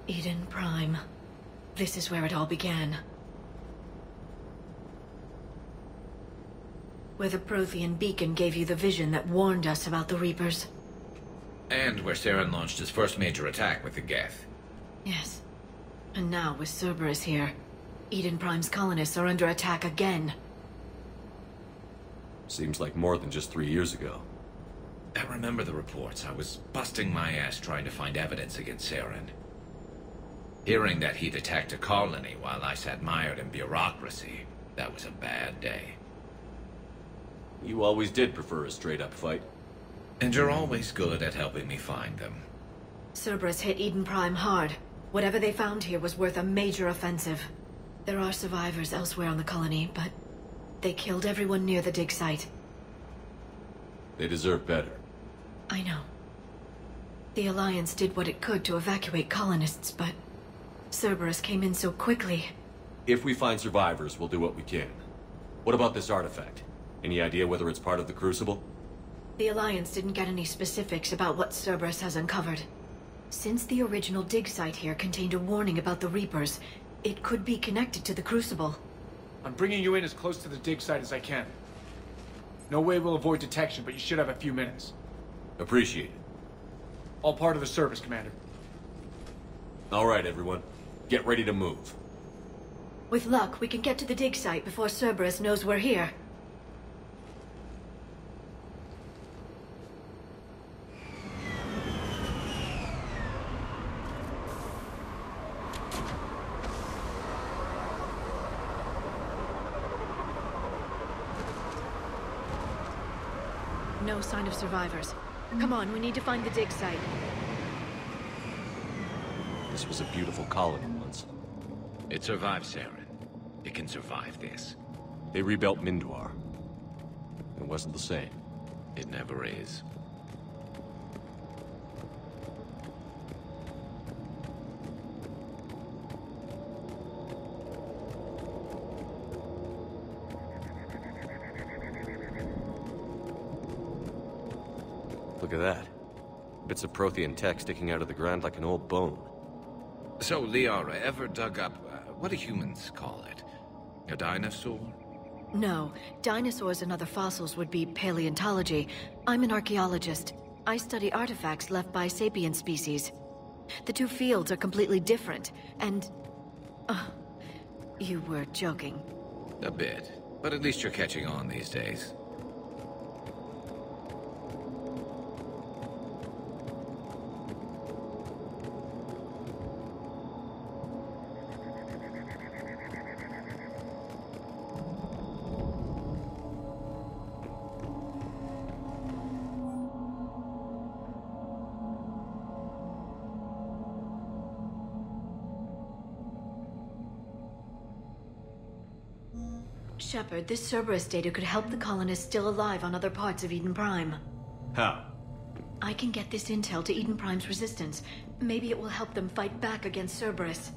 Iden Prime. This is where it all began. Where the Prothean beacon gave you the vision that warned us about the Reapers. And where Saren launched his first major attack with the Geth. Yes. And now, with Cerberus here, Iden Prime's colonists are under attack again. Seems like more than just 3 years ago. I remember the reports. I was busting my ass trying to find evidence against Saren. Hearing that he'd attacked a colony while I sat mired in bureaucracy, that was a bad day. You always did prefer a straight-up fight. And you're always good at helping me find them. Cerberus hit Iden Prime hard. Whatever they found here was worth a major offensive. There are survivors elsewhere on the colony, but they killed everyone near the dig site. They deserve better. I know. The Alliance did what it could to evacuate colonists, but Cerberus came in so quickly. If we find survivors, we'll do what we can. What about this artifact? Any idea whether it's part of the Crucible? The Alliance didn't get any specifics about what Cerberus has uncovered. Since the original dig site here contained a warning about the Reapers, it could be connected to the Crucible. I'm bringing you in as close to the dig site as I can. No way we'll avoid detection, but you should have a few minutes. Appreciate it. All part of the service, Commander. All right, everyone. Get ready to move. With luck, we can get to the dig site before Cerberus knows we're here. No sign of survivors. Come on, we need to find the dig site. This was a beautiful colony once. It survived Saren. It can survive this. They rebuilt Mindwar. It wasn't the same. It never is. Look at that. Bits of Prothean tech sticking out of the ground like an old bone. So, Liara ever dug up, what do humans call it? A dinosaur? No. Dinosaurs and other fossils would be paleontology. I'm an archaeologist. I study artifacts left by sapient species. The two fields are completely different, and... you were joking. A bit. But at least you're catching on these days. Shepard, this Cerberus data could help the colonists still alive on other parts of Iden Prime. How? I can get this intel to Iden Prime's resistance. Maybe it will help them fight back against Cerberus.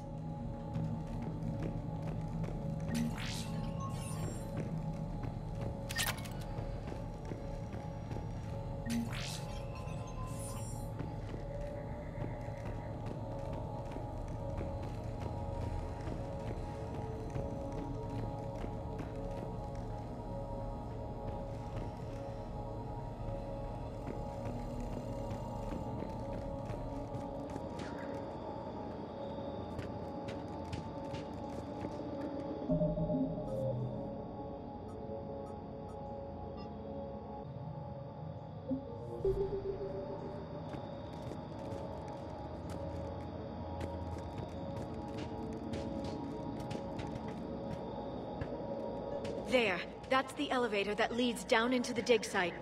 There. That's the elevator that leads down into the dig site.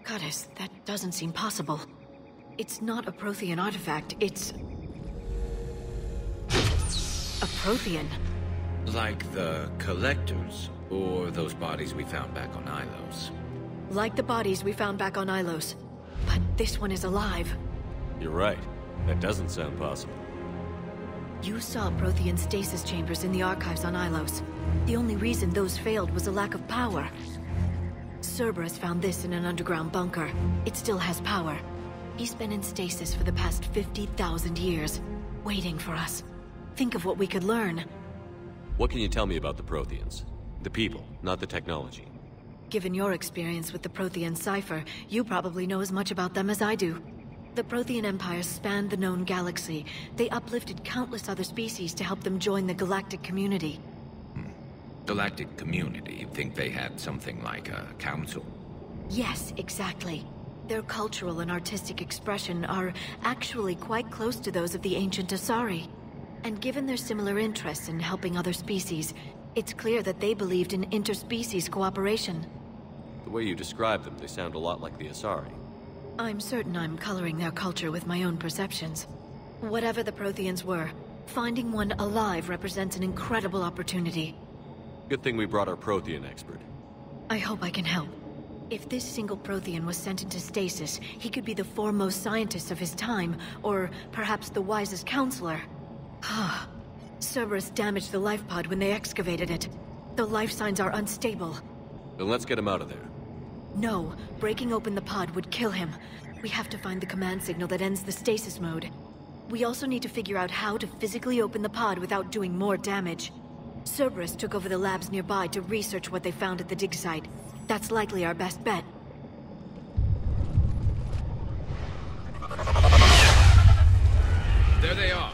Goddess, that doesn't seem possible. It's not a Prothean artifact, it's... a Prothean. Like the Collectors, or those bodies we found back on Ilos. Like the bodies we found back on Ilos. But this one is alive. You're right. That doesn't sound possible. You saw Prothean stasis chambers in the archives on Ilos. The only reason those failed was a lack of power. Cerberus found this in an underground bunker. It still has power. He's been in stasis for the past 50,000 years, waiting for us. Think of what we could learn. What can you tell me about the Protheans? The people, not the technology. Given your experience with the Prothean cipher, you probably know as much about them as I do. The Prothean Empire spanned the known galaxy. They uplifted countless other species to help them join the galactic community. Galactic community? You'd think they had something like a council? Yes, exactly. Their cultural and artistic expression are actually quite close to those of the ancient Asari. And given their similar interests in helping other species, it's clear that they believed in interspecies cooperation. The way you describe them, they sound a lot like the Asari. I'm certain I'm coloring their culture with my own perceptions. Whatever the Protheans were, finding one alive represents an incredible opportunity. Good thing we brought our Prothean expert. I hope I can help. If this single Prothean was sent into stasis, he could be the foremost scientist of his time, or perhaps the wisest counselor. Cerberus damaged the life pod when they excavated it. The life signs are unstable. Then let's get him out of there. No, breaking open the pod would kill him. We have to find the command signal that ends the stasis mode. We also need to figure out how to physically open the pod without doing more damage. Cerberus took over the labs nearby to research what they found at the dig site. That's likely our best bet. There they are.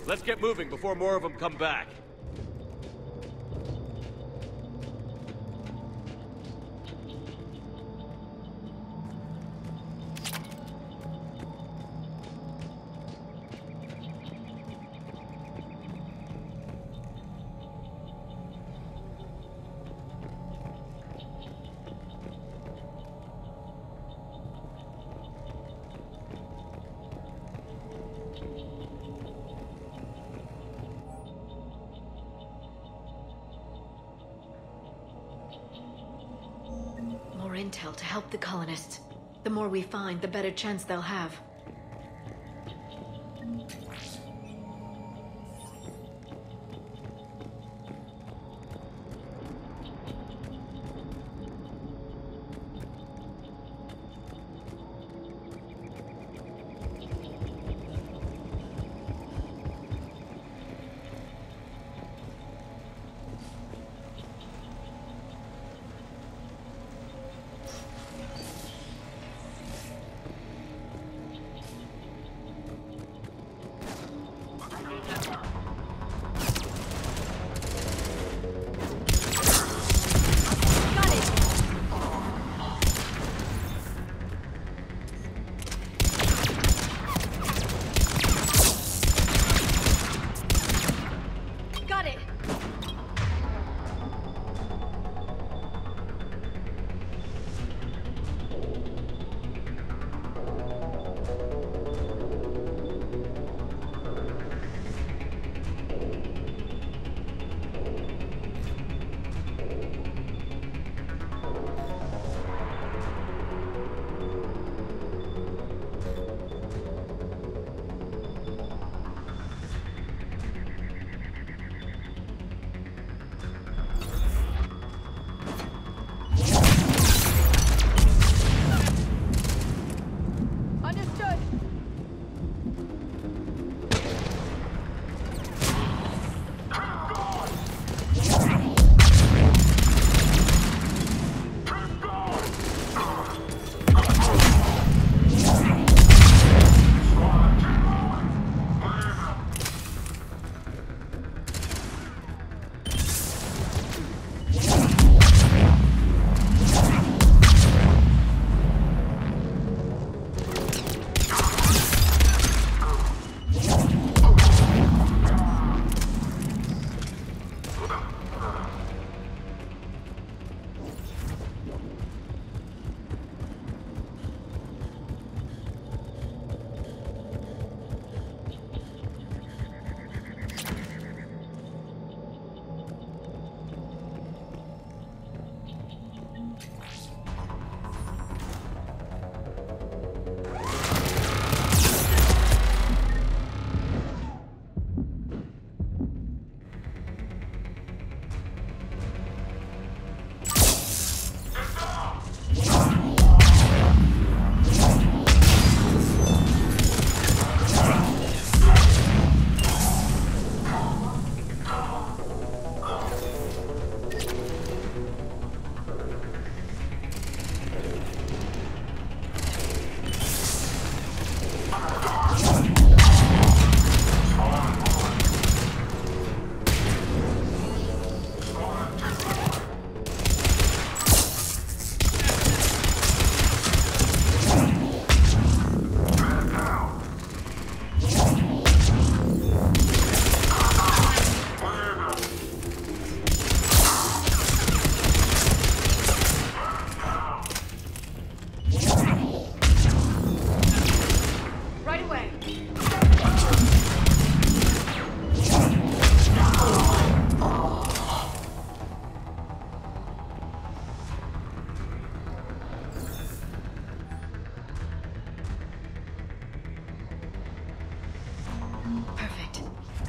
Let's get moving before more of them come back. More intel to help the colonists. The more we find, the better chance they'll have.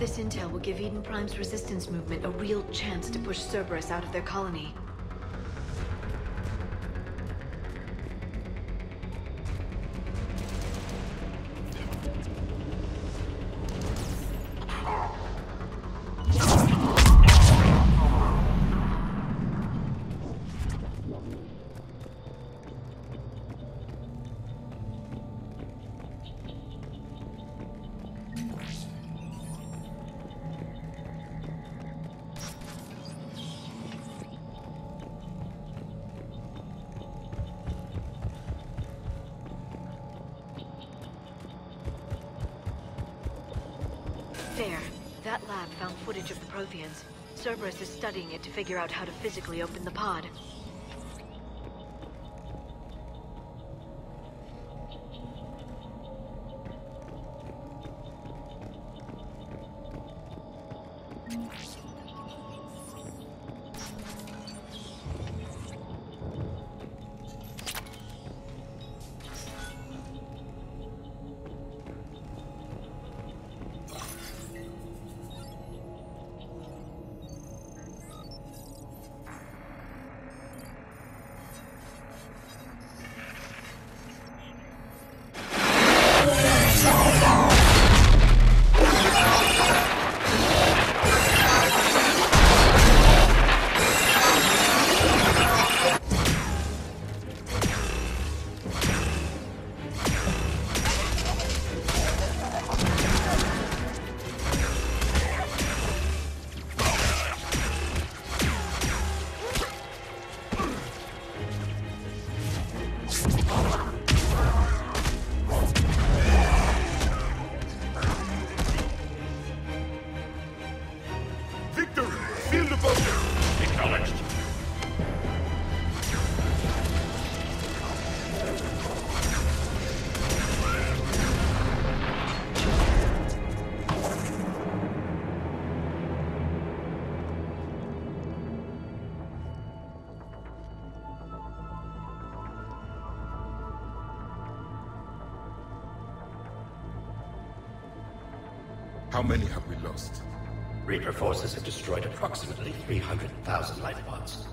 This intel will give Idен Prime's resistance movement a real chance to push Cerberus out of their colony. There. That lab found footage of the Protheans. Cerberus is studying it to figure out how to physically open the pod. How many have we lost? Reaper forces have destroyed approximately 300,000 life pods.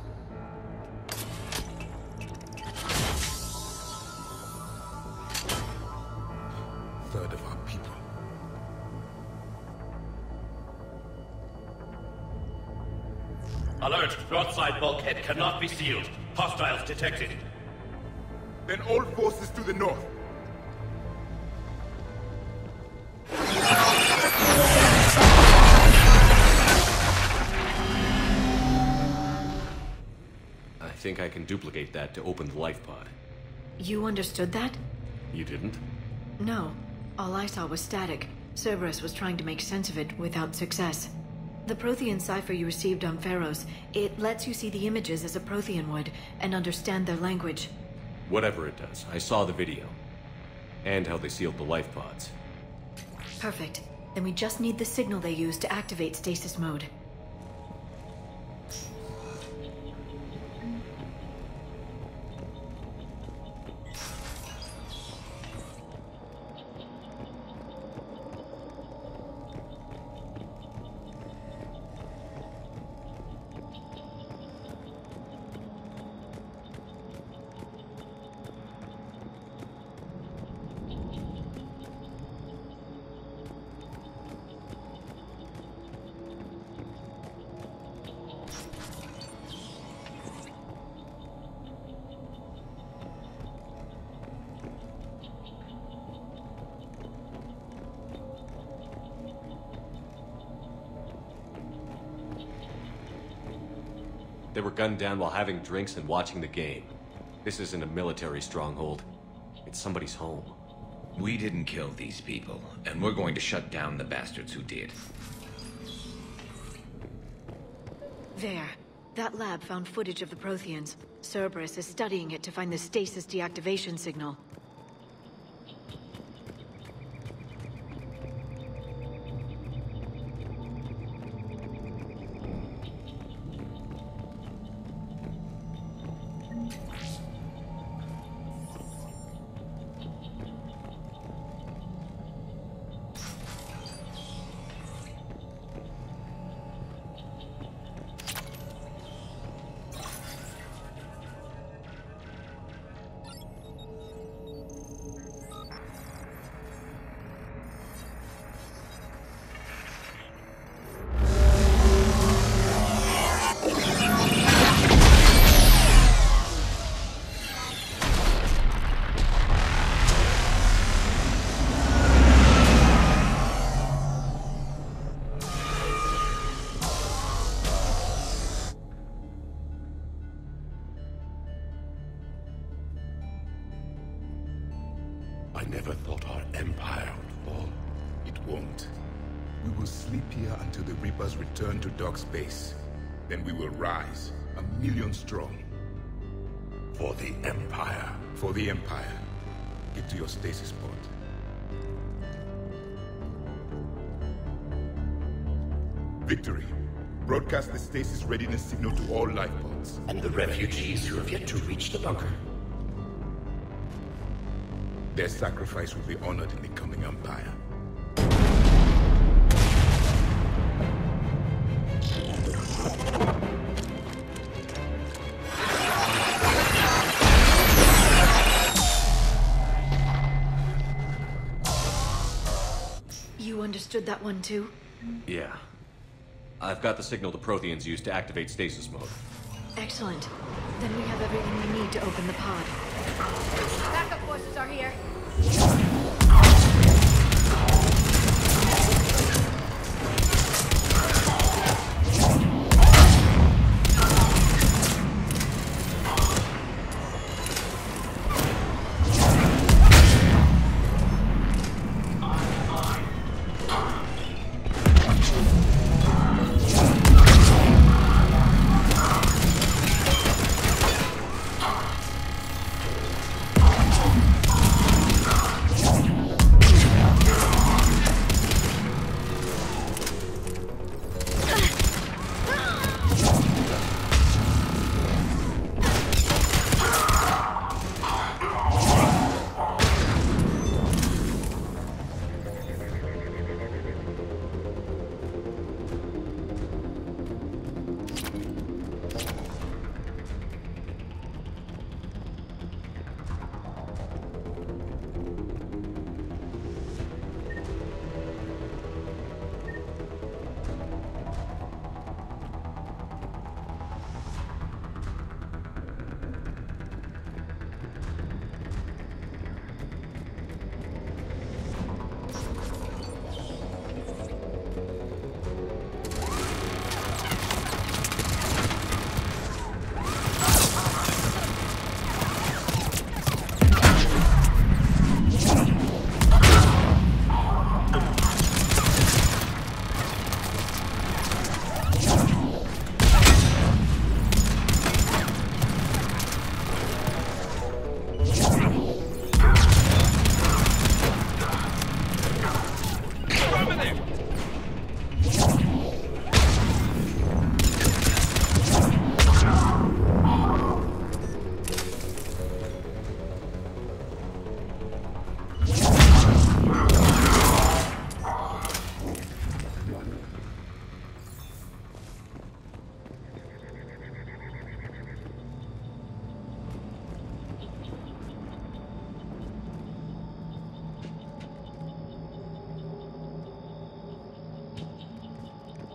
Third of our people. Alert! Broadside bulkhead cannot be sealed. Hostiles detected. Then all forces to the north. I think I can duplicate that to open the life pod. You understood that? You didn't? No. All I saw was static. Cerberus was trying to make sense of it without success. The Prothean cipher you received on Pharos, it lets you see the images as a Prothean would, and understand their language. Whatever it does, I saw the video. And how they sealed the life pods. Perfect. Then we just need the signal they used to activate stasis mode. They were gunned down while having drinks and watching the game. This isn't a military stronghold. It's somebody's home. We didn't kill these people, and we're going to shut down the bastards who did. There. That lab found footage of the Protheans. Cerberus is studying it to find the stasis deactivation signal. I never thought our empire would fall. It won't. We will sleep here until the Reapers return to Dock's base. Then we will rise, 1,000,000 strong. For the Empire. For the Empire. Get to your stasis pod. Victory. Broadcast the stasis readiness signal to all life pods. And the refugees who have yet to reach the bunker. Their sacrifice will be honored in the coming Empire. You understood that one too? Yeah. I've got the signal the Protheans use to activate stasis mode. Excellent. Then we have everything we need to open the pod. Backup forces are here.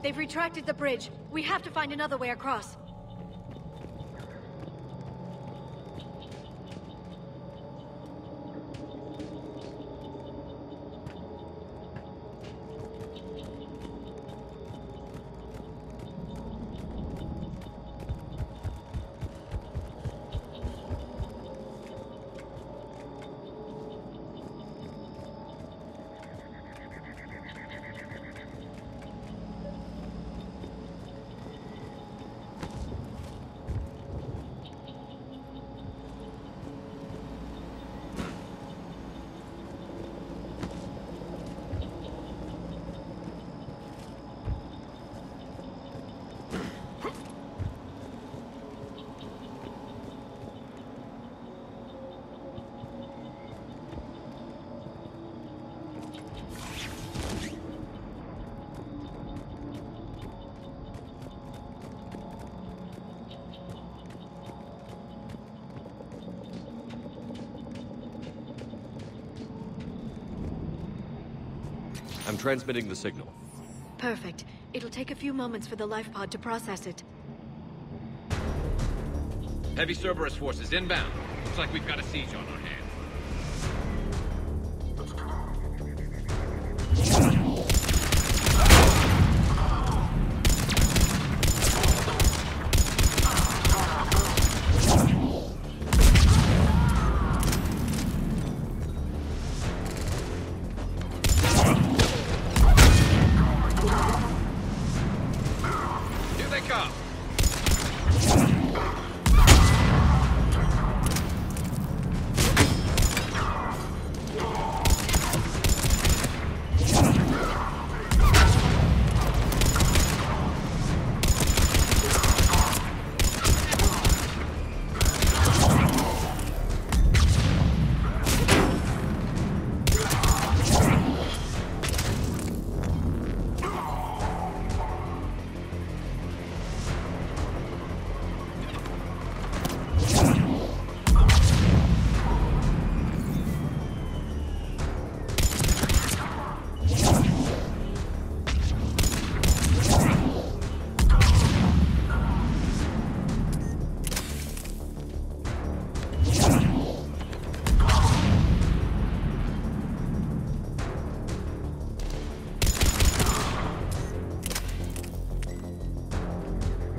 They've retracted the bridge. We have to find another way across. I'm transmitting the signal. Perfect. It'll take a few moments for the life pod to process it. Heavy Cerberus forces inbound. Looks like we've got a siege on our hands.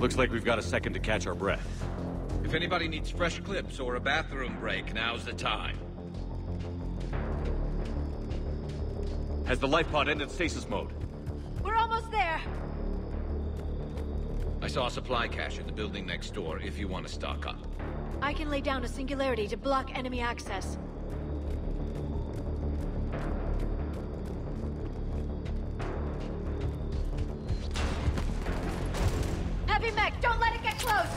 Looks like we've got a second to catch our breath. If anybody needs fresh clips or a bathroom break, now's the time. Has the life pod ended stasis mode? We're almost there. I saw a supply cache in the building next door if you want to stock up. I can lay down a singularity to block enemy access. Heavy mech, don't let it get close!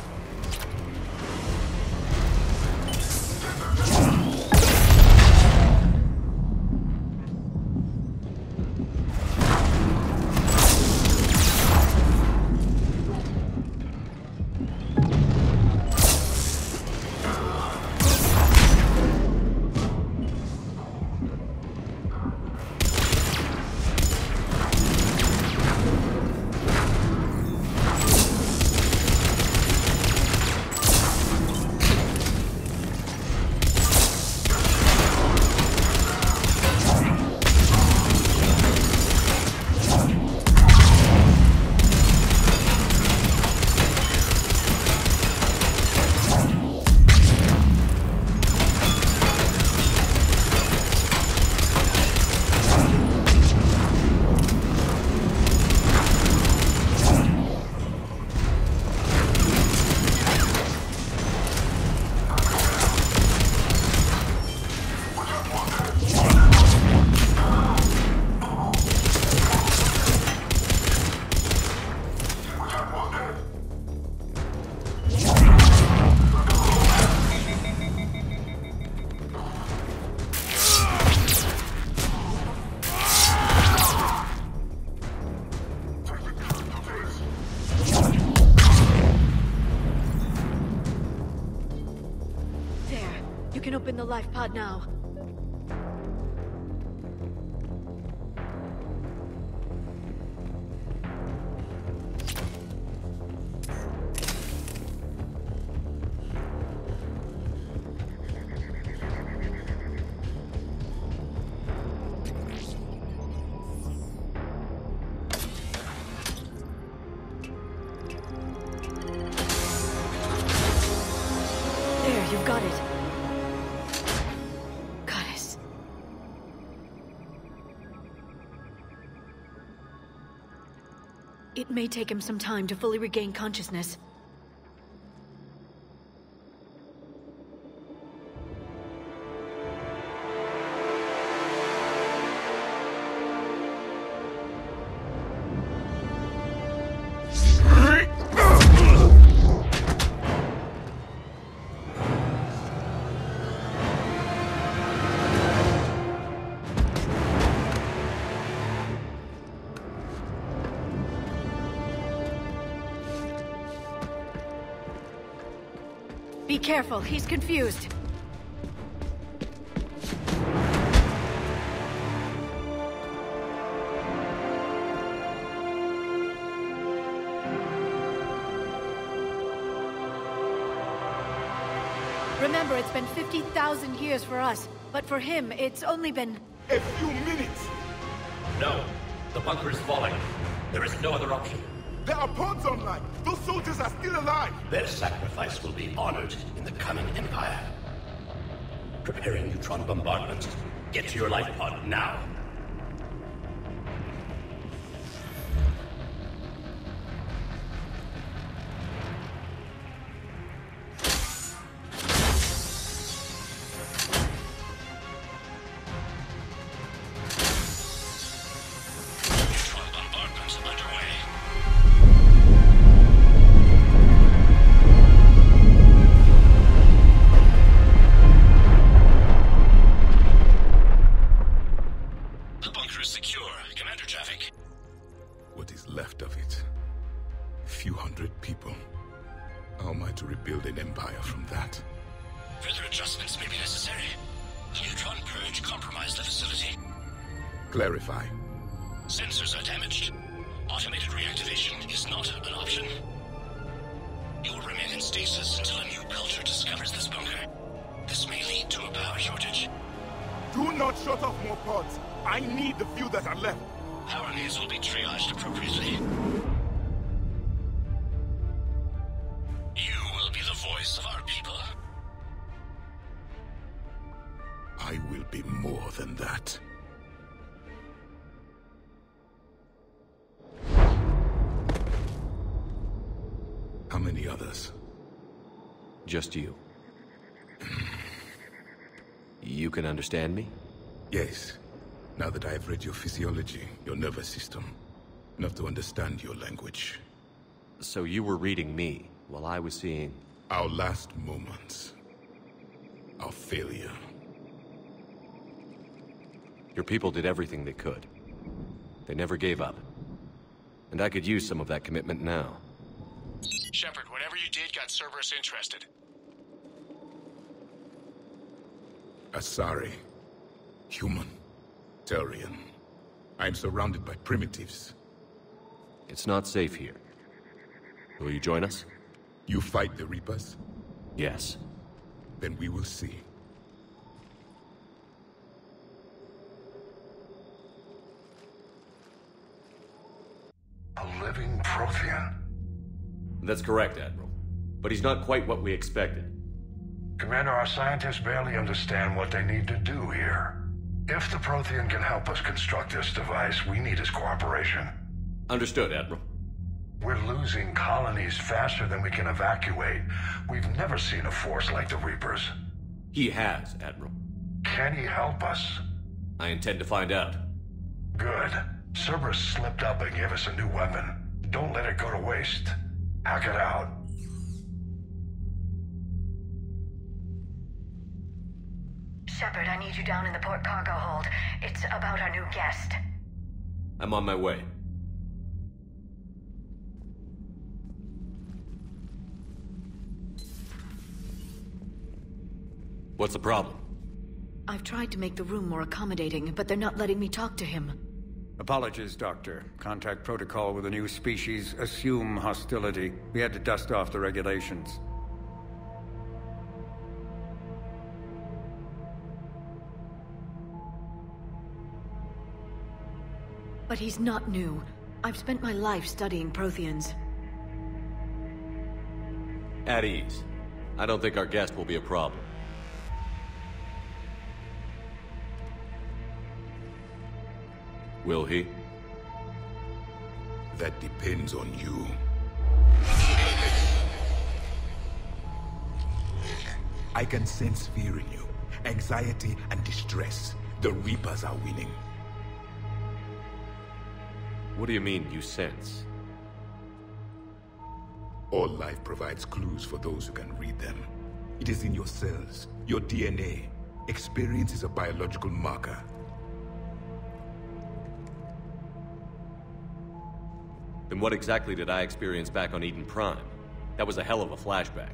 Open the life pod now. There, you've got it. It may take him some time to fully regain consciousness. Be careful, he's confused. Remember, it's been 50,000 years for us, but for him, it's only been... A few minutes! No, the bunker is falling. There is no other option. There are pods online! Those soldiers are still alive! Their sacrifice will be honored in the coming Empire. Preparing neutron bombardment. Get to your life pod now. Clarify. Sensors are damaged. Automated reactivation is not an option. You will remain in stasis until a new culture discovers this bunker. This may lead to a power shortage. Do not shut off more pods. I need the few that are left. Power needs will be triaged appropriately. I will be more than that. How many others? Just you. You can understand me? Yes. Now that I have read your physiology, your nervous system, enough to understand your language. So you were reading me, while I was seeing... Our last moments. Our failure. Your people did everything they could. They never gave up. And I could use some of that commitment now. Shepard, whatever you did got Cerberus interested. Asari. Human. Turian. I am surrounded by primitives. It's not safe here. Will you join us? You fight the Reapers? Yes. Then we will see. A living Prothean. That's correct, Admiral. But he's not quite what we expected. Commander, our scientists barely understand what they need to do here. If the Prothean can help us construct this device, we need his cooperation. Understood, Admiral. We're losing colonies faster than we can evacuate. We've never seen a force like the Reapers. He has, Admiral. Can he help us? I intend to find out. Good. Cerberus slipped up and gave us a new weapon. Don't let it go to waste. Hack it out. Shepard, I need you down in the port cargo hold. It's about our new guest. I'm on my way. What's the problem? I've tried to make the room more accommodating, but they're not letting me talk to him. Apologies, Doctor. Contact protocol with a new species. Assume hostility. We had to dust off the regulations. But he's not new. I've spent my life studying Protheans. At ease. I don't think our guest will be a problem. Will he? That depends on you. I can sense fear in you. Anxiety and distress. The Reapers are winning. What do you mean, you sense? All life provides clues for those who can read them. It is in your cells, your DNA. Experience is a biological marker. Then what exactly did I experience back on Iden Prime? That was a hell of a flashback.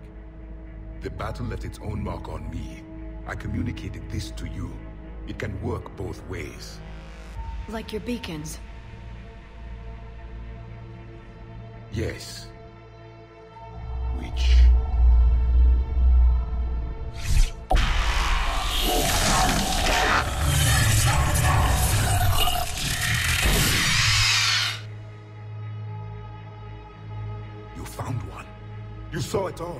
The battle left its own mark on me. I communicated this to you. It can work both ways. Like your beacons. Yes. Which... You found one. You saw it all.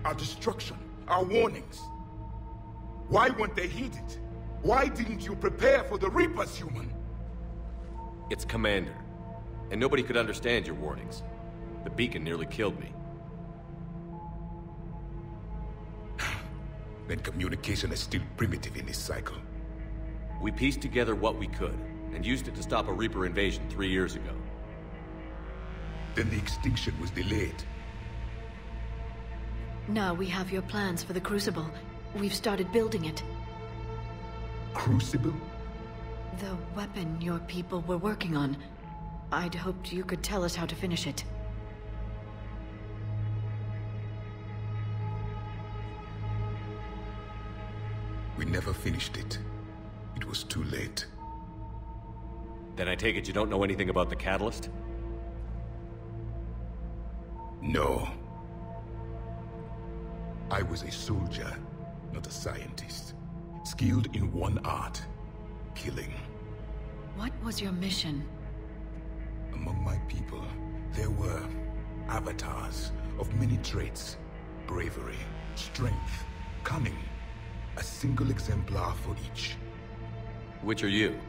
Our destruction. Our warnings. Why weren't they heeded? Why didn't you prepare for the Reapers, human? It's Commander. And nobody could understand your warnings. The beacon nearly killed me. Then communication is still primitive in this cycle. We pieced together what we could, and used it to stop a Reaper invasion 3 years ago. Then the extinction was delayed. Now we have your plans for the Crucible. We've started building it. Crucible? The weapon your people were working on. I'd hoped you could tell us how to finish it. We never finished it. It was too late. Then I take it you don't know anything about the catalyst? No. I was a soldier, not a scientist. Skilled in one art. Killing. What was your mission? Among my people, there were avatars of many traits. Bravery, strength, cunning. A single exemplar for each. Which are you?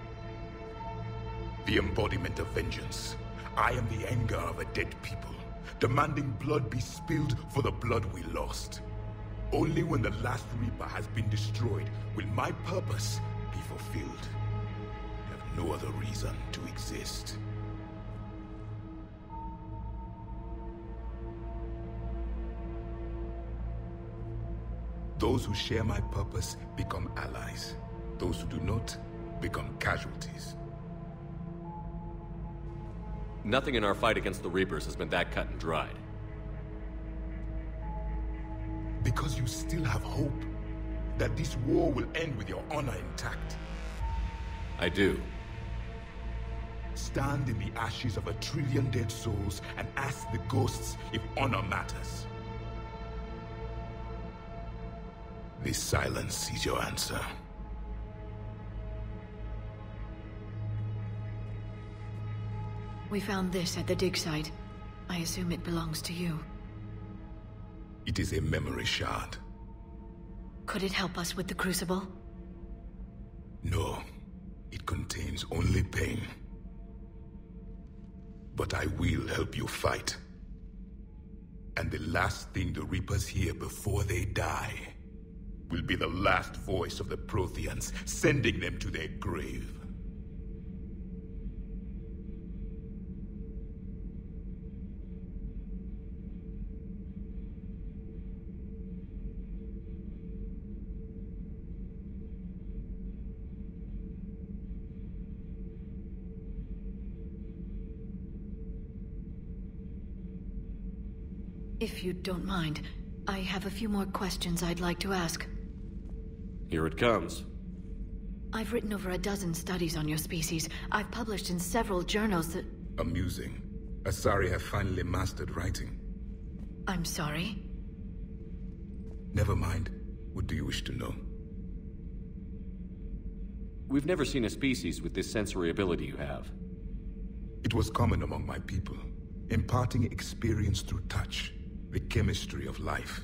The embodiment of vengeance. I am the anger of a dead people, demanding blood be spilled for the blood we lost. Only when the last Reaper has been destroyed will my purpose be fulfilled. I have no other reason to exist. Those who share my purpose become allies. Those who do not become casualties. Nothing in our fight against the Reapers has been that cut and dried. Because you still have hope that this war will end with your honor intact. I do. Stand in the ashes of 1 trillion dead souls and ask the ghosts if honor matters. This silence is your answer. We found this at the dig site. I assume it belongs to you. It is a memory shard. Could it help us with the Crucible? No. It contains only pain. But I will help you fight. And the last thing the Reapers hear before they die will be the last voice of the Protheans, sending them to their grave. If you don't mind, I have a few more questions I'd like to ask. Here it comes. I've written over a dozen studies on your species. I've published in several journals that... Amusing. Asari have finally mastered writing. I'm sorry? Never mind. What do you wish to know? We've never seen a species with this sensory ability you have. It was common among my people, imparting experience through touch, the chemistry of life.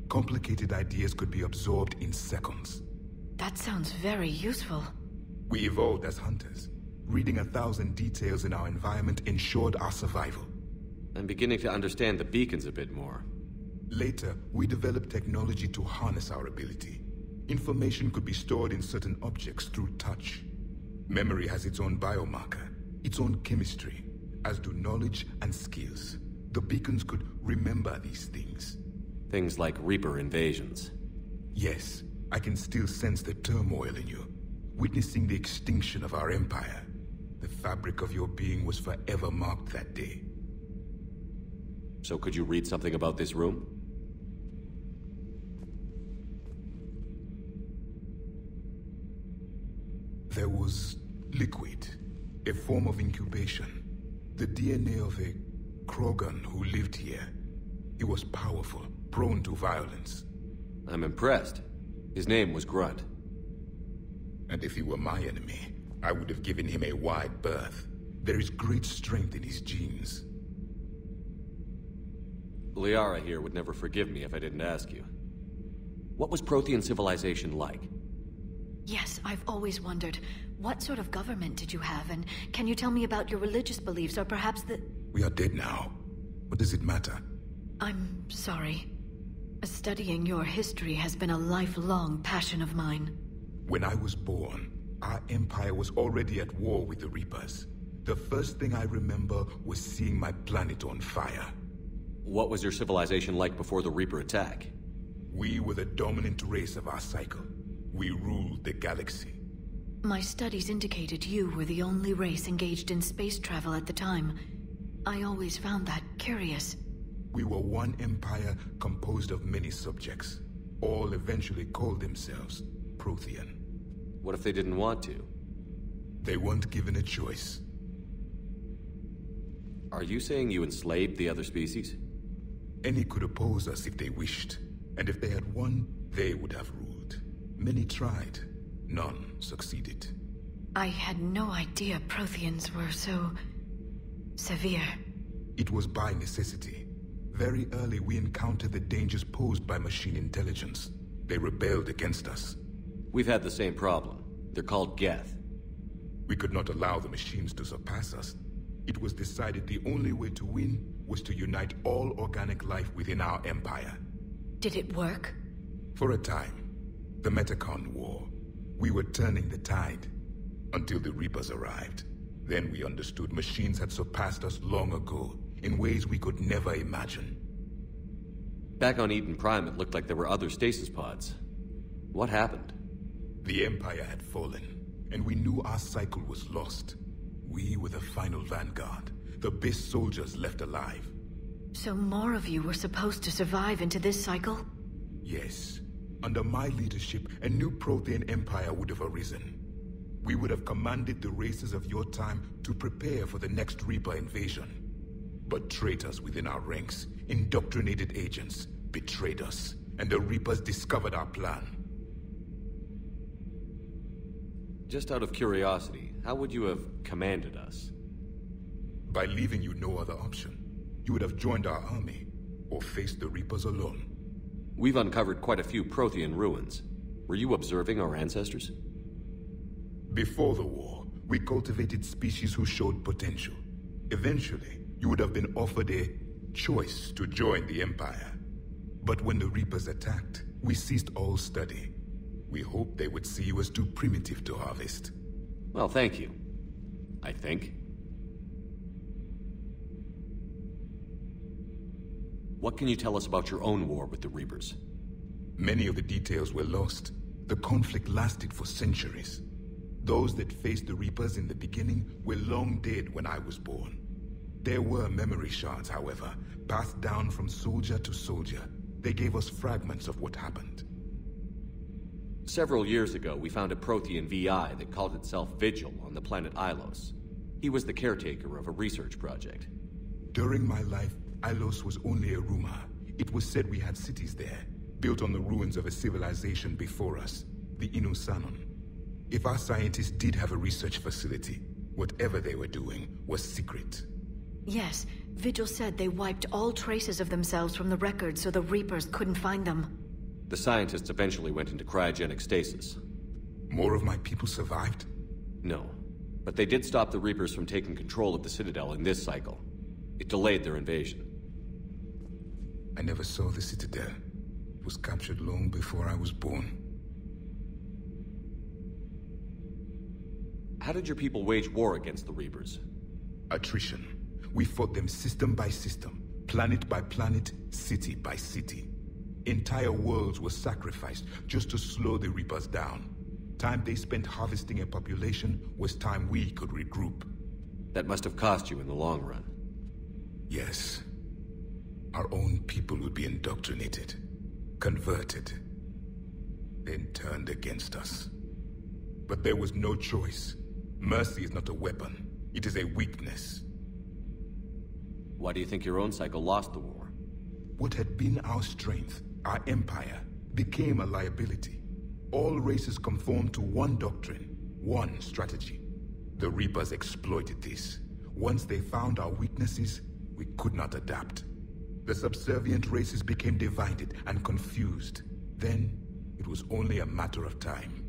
Complicated ideas could be absorbed in seconds. That sounds very useful. We evolved as hunters. Reading 1,000 details in our environment ensured our survival. I'm beginning to understand the beacons a bit more. Later, we developed technology to harness our ability. Information could be stored in certain objects through touch. Memory has its own biomarker, its own chemistry, as do knowledge and skills. The beacons could remember these things. Things like Reaper invasions. Yes, I can still sense the turmoil in you, witnessing the extinction of our empire. The fabric of your being was forever marked that day. So could you read something about this room? There was liquid, a form of incubation. The DNA of a Krogan who lived here. He was powerful, prone to violence. I'm impressed. His name was Grunt. And if he were my enemy, I would have given him a wide berth. There is great strength in his genes. Liara here would never forgive me if I didn't ask you. What was Prothean civilization like? Yes, I've always wondered, what sort of government did you have, and can you tell me about your religious beliefs, or perhaps the... We are dead now. What does it matter? I'm sorry. Studying your history has been a lifelong passion of mine. When I was born, our empire was already at war with the Reapers. The first thing I remember was seeing my planet on fire. What was your civilization like before the Reaper attack? We were the dominant race of our cycle. We ruled the galaxy. My studies indicated you were the only race engaged in space travel at the time. I always found that curious. We were one empire composed of many subjects. All eventually called themselves Prothean. What if they didn't want to? They weren't given a choice. Are you saying you enslaved the other species? Any could oppose us if they wished. And if they had won, they would have ruled. Many tried. None succeeded. I had no idea Protheans were so... severe. It was by necessity. Very early we encountered the dangers posed by machine intelligence. They rebelled against us. We've had the same problem. They're called Geth. We could not allow the machines to surpass us. It was decided the only way to win was to unite all organic life within our empire. Did it work? For a time. The Metacon War. We were turning the tide. Until the Reapers arrived. Then we understood machines had surpassed us long ago, in ways we could never imagine. Back on Iden Prime, it looked like there were other stasis pods. What happened? The Empire had fallen, and we knew our cycle was lost. We were the final vanguard, the best soldiers left alive. So more of you were supposed to survive into this cycle? Yes. Under my leadership, a new Prothean empire would have arisen. We would have commanded the races of your time to prepare for the next Reaper invasion. But traitors within our ranks, indoctrinated agents, betrayed us, and the Reapers discovered our plan. Just out of curiosity, how would you have commanded us? By leaving you no other option. You would have joined our army, or faced the Reapers alone. We've uncovered quite a few Prothean ruins. Were you observing our ancestors? Before the war, we cultivated species who showed potential. Eventually, you would have been offered a choice to join the Empire. But when the Reapers attacked, we ceased all study. We hoped they would see you as too primitive to harvest. Well, thank you. I think. What can you tell us about your own war with the Reapers? Many of the details were lost. The conflict lasted for centuries. Those that faced the Reapers in the beginning were long dead when I was born. There were memory shards, however, passed down from soldier to soldier. They gave us fragments of what happened. Several years ago, we found a Prothean VI that called itself Vigil on the planet Ilos. He was the caretaker of a research project. During my life, Ilos was only a rumor. It was said we had cities there, built on the ruins of a civilization before us, the Inusanon. If our scientists did have a research facility, whatever they were doing was secret. Yes, Vigil said they wiped all traces of themselves from the records so the Reapers couldn't find them. The scientists eventually went into cryogenic stasis. More of my people survived? No, but they did stop the Reapers from taking control of the Citadel in this cycle. It delayed their invasion. I never saw the Citadel. It was captured long before I was born. How did your people wage war against the Reapers? Attrition. We fought them system by system, planet by planet, city by city. Entire worlds were sacrificed just to slow the Reapers down. Time they spent harvesting a population was time we could regroup. That must have cost you in the long run. Yes. Our own people would be indoctrinated, converted, then turned against us. But there was no choice. Mercy is not a weapon. It is a weakness. Why do you think your own cycle lost the war? What had been our strength, our empire, became a liability. All races conformed to one doctrine, one strategy. The Reapers exploited this. Once they found our weaknesses, we could not adapt. The subservient races became divided and confused. Then, it was only a matter of time.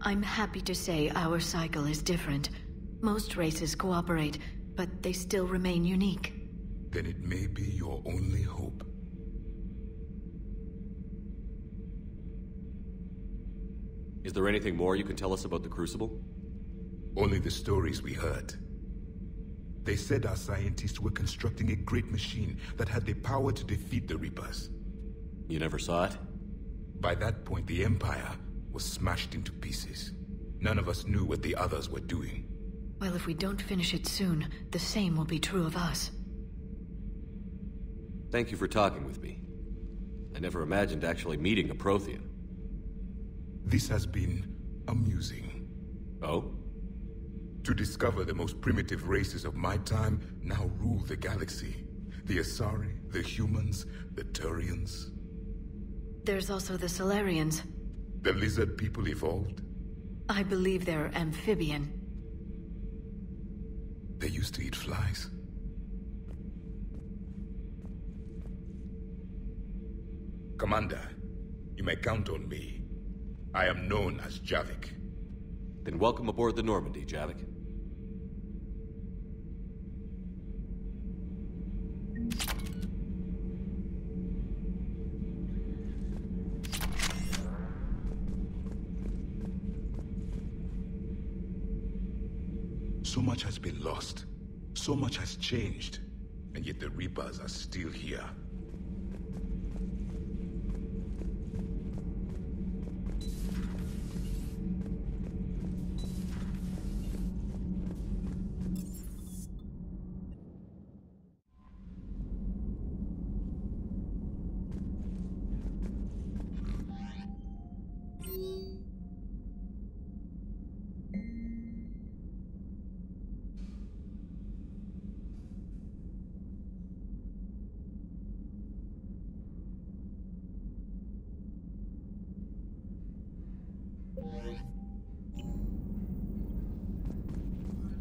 I'm happy to say our cycle is different. Most races cooperate, but they still remain unique. Then it may be your only hope. Is there anything more you can tell us about the Crucible? Only the stories we heard. They said our scientists were constructing a great machine that had the power to defeat the Reapers. You never saw it? By that point, the Empire was smashed into pieces. None of us knew what the others were doing. Well, if we don't finish it soon, the same will be true of us. Thank you for talking with me. I never imagined actually meeting a Prothean. This has been amusing. Oh? To discover the most primitive races of my time now rule the galaxy. The Asari, the humans, the Turians. There's also the Solarians. The lizard people evolved? I believe they're amphibian. They used to eat flies. Commander, You may count on me. I am known as Javik. Then welcome aboard the Normandy, Javik. So much has been lost. So much has changed. And yet the Reapers are still here.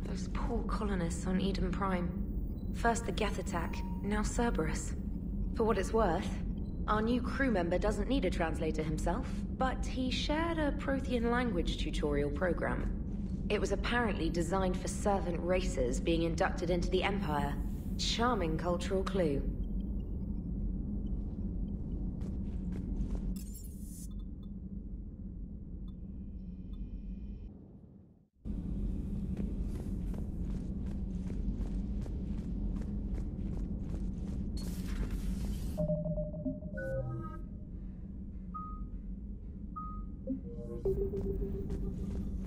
Those poor colonists on Iden Prime. First the Geth attack, now Cerberus. For what it's worth, our new crew member doesn't need a translator himself, but he shared a Prothean language tutorial program. It was apparently designed for servant races being inducted into the Empire. Charming cultural clue.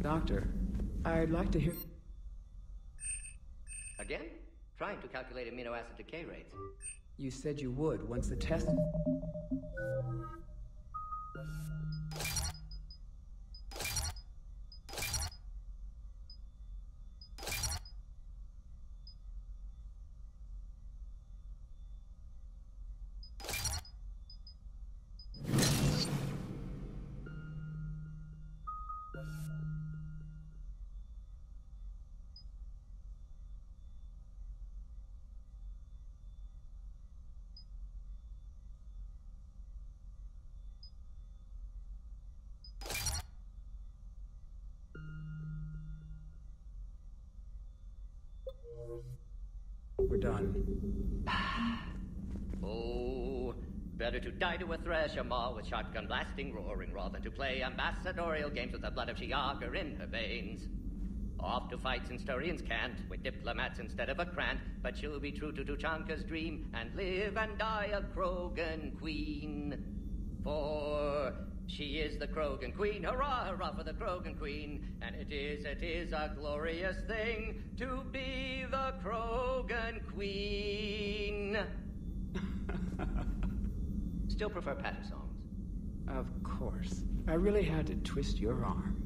Doctor, I'd like to hear... Again? Trying to calculate amino acid decay rates. You said you would once the test... We're done. Oh, better to die to a thresher maw with shotgun blasting roaring rather than to play ambassadorial games with the blood of Shiagar in her veins. Off to fight since Turians can't, with diplomats instead of a Krant, but she'll be true to Tuchanka's dream and live and die a Krogan queen. For she is the Krogan queen, hurrah, hurrah for the Krogan queen, and it is a glorious thing to be the Krogan queen. Still prefer patter songs. Of course. I really had to twist your arm.